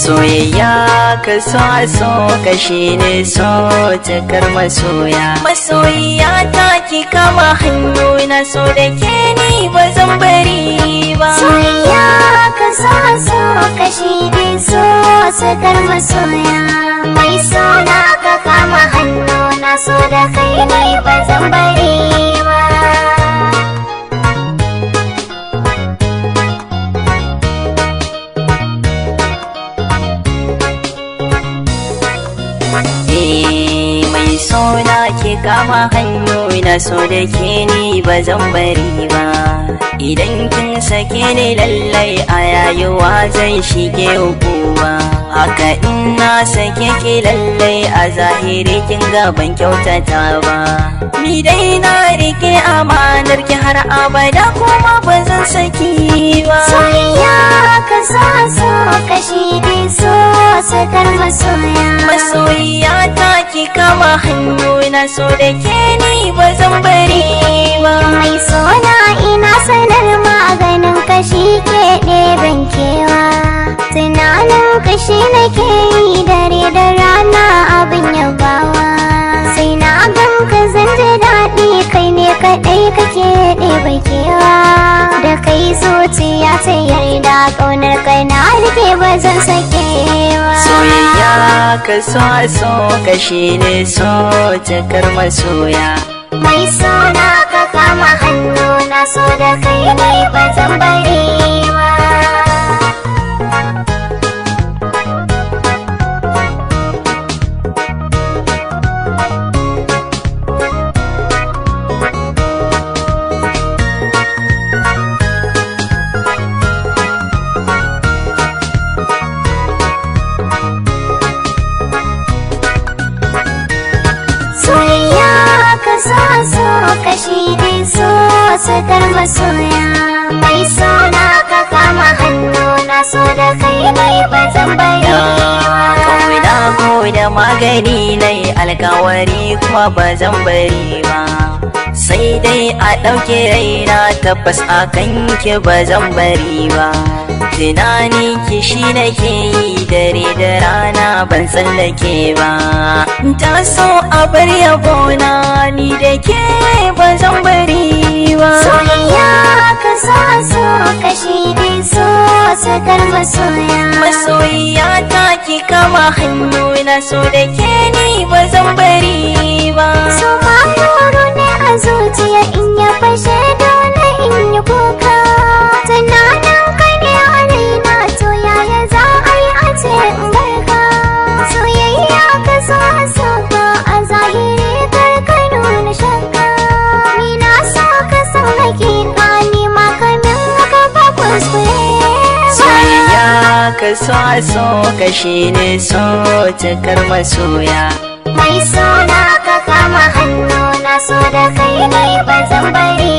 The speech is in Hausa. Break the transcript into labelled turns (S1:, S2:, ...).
S1: soyayya ka so ka shine so cikar masoya. Masoyiya ta ki kama hannu na so da ke ni ba zan bari ba.
S2: Soyayya ka so ka shine so cikar masoya. Mai sona ka kama hannu na so da kai ni ba zan bari ba.
S1: Mai sona ke kama hannu na so da ke ni ba zan bari ba. Idan kin sake ni lallai a rayuwa zan shige hukuma. Haka in na sake ki lallai a zahiri kin ga ban kyautata ba. Ni dai na rike amanar ki har abada kuma ba zan saki ba.
S2: Soyayya ka so ka shine so cikar masoya.
S1: Masoyiya ta ki kama hannu na so da ke ni ba zan bari ba.
S2: Mai sona ina sanar maganin kashi ke ɗeben kewa. Tunanin kashi nake yi dare da rana abin yabawa. Sai na gan ka zan ji daɗi kai ne kaɗai kake ɗebe kewa. Da kai zuciya ta yarda ƙaunar kai na rike ba zan sake ba.
S1: Soyayya ka so ka shine so cikar masoya.
S2: Mai sona ka kama hannu na so da kai ne ba zan bari ba. Soyayya ka so ka shine so cikar masoya. Mai sona ka kama hannu na so da kai ne ba zan bari ba.
S1: Ko da magani nai alkawari kuma ba zan bari ba. Sai dai a ɗauke raina tabbas a kanki ba zan bari ba. Tunani ki shi nake yi dare da rana ban tsallake ba. Ta so a bar yabona ni da ke ba zan bari ba.
S2: Soyayya ka so ka shine so cikar masoya.
S1: Masoyiya ta ki kama hannu na so da ke ni ba zan bari ba.
S2: So ma horo ne a zuciya in ya fashe dole in yi kuka. Tunanin ka ne a raina to yaya za a yi a ce in barka. Soyayya ka so ka a zahiri kar ka nuna shakka. Ni na so ka san hakika ni ma kamin haka ba kuskure.
S1: Soyayya ka so ka shine so cikar masoya.
S2: Mai sona ka kama hannu na so da kai ne ba zan bari